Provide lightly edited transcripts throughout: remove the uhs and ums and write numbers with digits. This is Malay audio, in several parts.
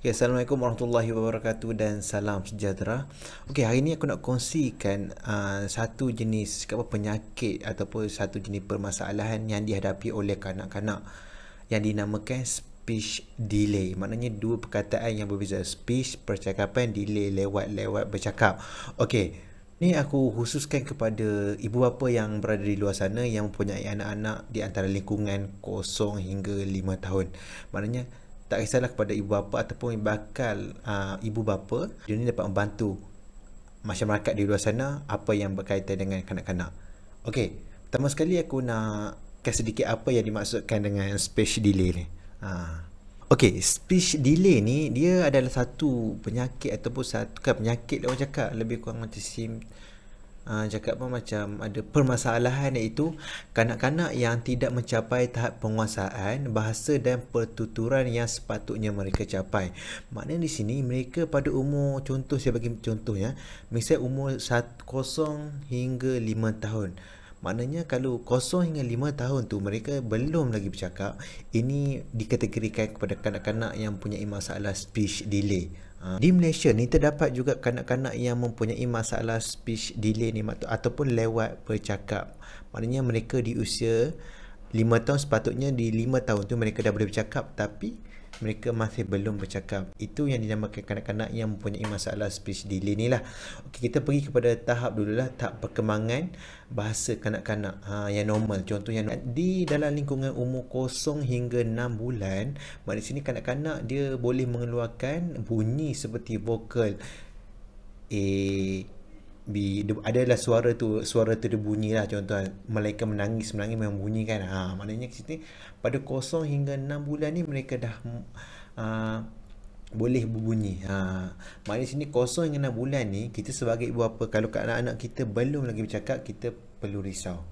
Okay, Assalamualaikum warahmatullahi wabarakatuh dan salam sejahtera. Okay, hari ni aku nak kongsikan satu jenis penyakit ataupun satu jenis permasalahan yang dihadapi oleh kanak-kanak yang dinamakan speech delay. Maknanya dua perkataan yang berbeza. Speech, percakapan, delay, lewat bercakap. Okay, ni aku khususkan kepada ibu bapa yang berada di luar sana yang mempunyai anak-anak di antara lingkungan 0 hingga 5 tahun. Maknanya tak kisahlah kepada ibu bapa ataupun bakal ibu bapa, dia ni dapat membantu masyarakat di luar sana apa yang berkaitan dengan kanak-kanak. Okey, pertama sekali aku nak kasih sedikit apa yang dimaksudkan dengan speech delay ni. Okey, speech delay ni dia adalah satu penyakit ataupun satu penyakit orang cakap lebih kurang macam cakap apa macam ada permasalahan, iaitu kanak-kanak yang tidak mencapai tahap penguasaan bahasa dan pertuturan yang sepatutnya mereka capai. Maknanya di sini mereka pada umur, contoh saya bagi contohnya, misal umur 0 hingga 5 tahun. Maknanya kalau 0 hingga 5 tahun tu mereka belum lagi bercakap, ini dikategorikan kepada kanak-kanak yang mempunyai masalah speech delay. Di Malaysia ni terdapat juga kanak-kanak yang mempunyai masalah speech delay ni ataupun lewat bercakap. Maknanya mereka di usia 5 tahun, sepatutnya di 5 tahun tu mereka dah boleh bercakap tapi mereka masih belum bercakap. Itu yang dinamakan kanak-kanak yang mempunyai masalah speech delay ni lah. Okey, kita pergi kepada tahap dululah, tahap perkembangan bahasa kanak-kanak yang normal. Contohnya di dalam lingkungan umur 0 hingga 6 bulan, di sini kanak-kanak dia boleh mengeluarkan bunyi seperti vokal A, B, adalah suara tu dia bunyi lah. Contoh malaikat menangis memang bunyi kan. Maknanya kat sini pada 0 hingga 6 bulan ni mereka dah boleh berbunyi. Maknanya sini 0 hingga 6 bulan ni kita sebagai ibu bapa, kalau anak-anak kita belum lagi bercakap, kita perlu risau.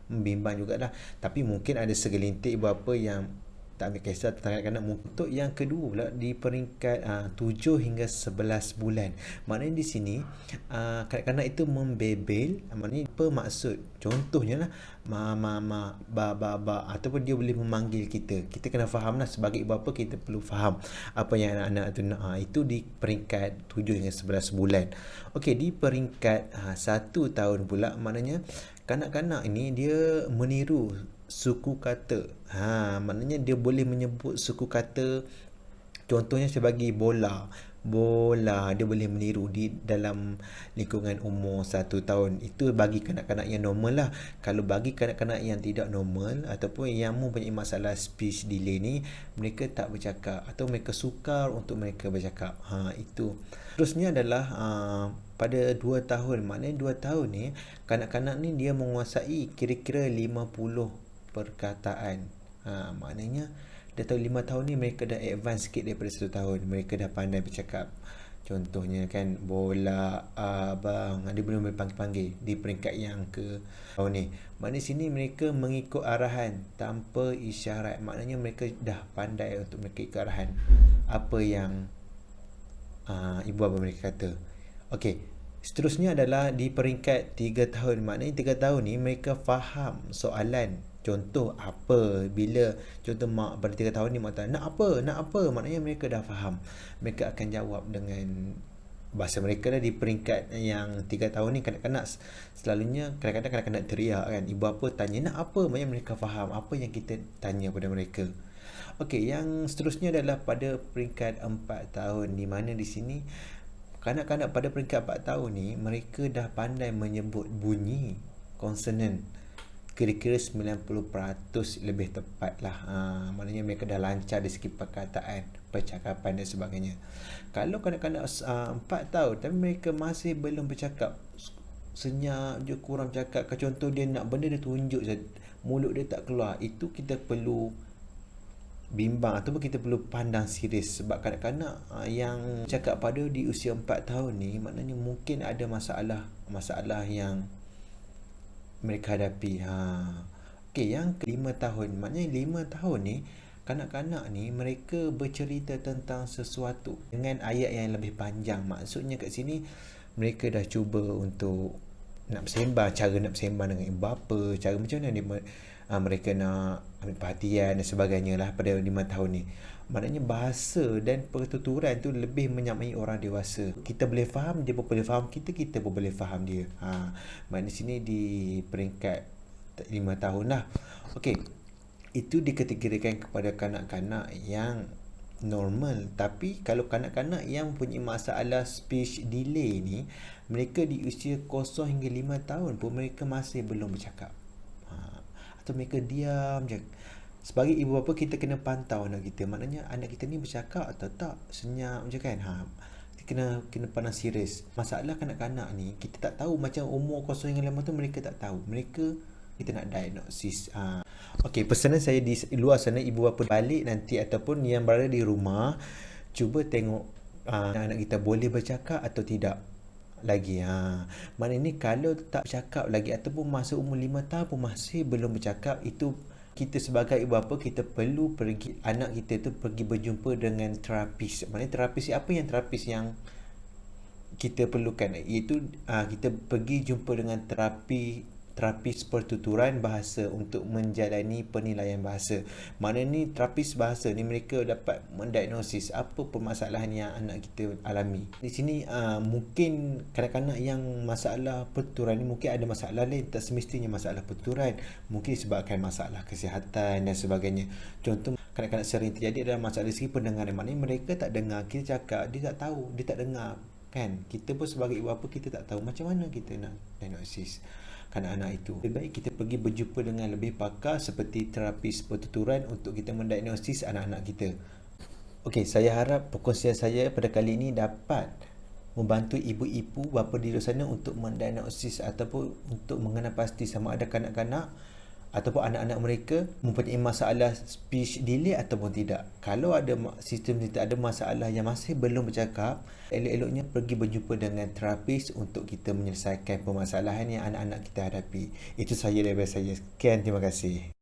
Membimbang jugalah. Tapi mungkin ada segelintir ibu bapa yang tak ambil kisah tentang kanak-kanak. Untuk yang kedua pula di peringkat 7 hingga 11 bulan. Maknanya di sini kanak-kanak itu membebel. Maknanya apa maksud? Contohnya lah mama, ba ataupun dia boleh memanggil kita. Kita kena faham lah, sebagai ibu bapa kita perlu faham apa yang anak-anak tu nak. Itu di peringkat 7 hingga 11 bulan. Okey, di peringkat 1 tahun pula, maknanya kanak-kanak ini dia meniru suku kata. Maknanya dia boleh menyebut suku kata. Contohnya saya bagi bola, dia boleh meniru di dalam lingkungan umur 1 tahun. Itu bagi kanak-kanak yang normal lah. Kalau bagi kanak-kanak yang tidak normal ataupun yang mempunyai masalah speech delay ni, mereka tak bercakap atau mereka sukar untuk mereka bercakap. Itu. Terusnya adalah pada 2 tahun. Maknanya 2 tahun ni kanak-kanak ni dia menguasai kira-kira 50 perkataan. Maknanya dah tahu 5 tahun ni mereka dah advance sikit daripada 1 tahun. Mereka dah pandai bercakap. Contohnya kan bola, abang, dia belum boleh panggil-panggil di peringkat yang ke tahun ni. Maknanya sini mereka mengikut arahan tanpa isyarat. Maknanya mereka dah pandai untuk mereka ikut arahan apa yang ibu bapa mereka kata. Okey, seterusnya adalah di peringkat 3 tahun. Maknanya 3 tahun ni mereka faham soalan. Contoh apa, bila contoh mak pada 3 tahun ni mak tanya nak apa, maknanya mereka dah faham. Mereka akan jawab dengan bahasa mereka dah. Di peringkat yang 3 tahun ni kanak-kanak selalunya kadang-kadang kanak-kanak teriak kan, ibu bapa tanya nak apa, maknanya mereka faham apa yang kita tanya pada mereka. Okey, yang seterusnya adalah pada peringkat 4 tahun, di mana di sini kanak-kanak pada peringkat 4 tahun ni mereka dah pandai menyebut bunyi konsonan. Kira-kira 90% lebih tepat lah. Maknanya mereka dah lancar dari segi perkataan, percakapan dan sebagainya. Kalau kanak-kanak 4 tahun tapi mereka masih belum bercakap, senyap je, kurang bercakap, contoh dia nak benda dia tunjuk je, mulut dia tak keluar, itu kita perlu bimbang ataupun kita perlu pandang serius. Sebab kanak-kanak yang cakap pada di usia 4 tahun ni, maknanya mungkin ada masalah yang mereka hadapi. Okey, yang ke-5 tahun. Maknanya 5 tahun ni kanak-kanak ni mereka bercerita tentang sesuatu dengan ayat yang lebih panjang. Maksudnya kat sini mereka dah cuba untuk nak bersembang, cara nak bersembang dengan ibu bapa, cara macam mana dia mereka nak ambil perhatian dan sebagainya lah pada 5 tahun ni. Maknanya bahasa dan pertuturan tu lebih menyamai orang dewasa. Kita boleh faham, dia pun boleh faham kita, kita pun boleh faham dia. Maknanya sini di peringkat 5 tahun lah. Okey, itu dikategorikan kepada kanak-kanak yang normal. Tapi kalau kanak-kanak yang punya masalah speech delay ni, mereka di usia 0 hingga 5 tahun pun mereka masih belum bercakap. Atau mereka diam je. Sebagai ibu bapa, kita kena pantau anak kita. Maknanya anak kita ni bercakap atau tak, senyap je kan. Kena pandang serius. Masalah kanak-kanak ni kita tak tahu. Macam umur 0 hingga 5 tahun mereka tak tahu. Kita nak diagnosis. Okey, pesanan saya di luar sana, ibu bapa balik nanti ataupun yang berada di rumah, cuba tengok anak kita boleh bercakap atau tidak lagi. Maknanya kalau tak bercakap lagi ataupun masa umur 5 tahun pun masih belum bercakap, itu kita sebagai ibu bapa, kita perlu pergi, anak kita tu pergi berjumpa dengan terapis. Maknanya terapis apa yang terapis yang kita perlukan, iaitu kita pergi jumpa dengan terapis pertuturan bahasa untuk menjalani penilaian bahasa. Mana ni terapis bahasa ni mereka dapat mendiagnosis apa permasalahan yang anak kita alami. Di sini mungkin kanak-kanak yang masalah pertuturan ni mungkin ada masalah lain, tak semestinya masalah pertuturan. Mungkin disebabkan masalah kesihatan dan sebagainya. Contoh, kanak-kanak sering terjadi adalah masalah segi pendengaran. Maknanya mereka tak dengar kita cakap, dia tak tahu, dia tak dengar kan. Kita pun sebagai ibu bapa, kita tak tahu macam mana kita nak diagnosis kanak-anak itu. Lebih baik kita pergi berjumpa dengan lebih pakar seperti terapis pertuturan untuk kita mendiagnosis anak-anak kita. Okey, saya harap perkongsian saya pada kali ini dapat membantu ibu-ibu bapa di luar sana untuk mendiagnosis ataupun untuk mengenal pasti sama ada kanak-kanak ataupun anak-anak mereka mempunyai masalah speech delay ataupun tidak. Kalau ada sistem tidak ada masalah yang masih belum bercakap, elok-eloknya pergi berjumpa dengan terapis untuk kita menyelesaikan permasalahan yang anak-anak kita hadapi. Itu sahaja daripada saya. Sekian, terima kasih.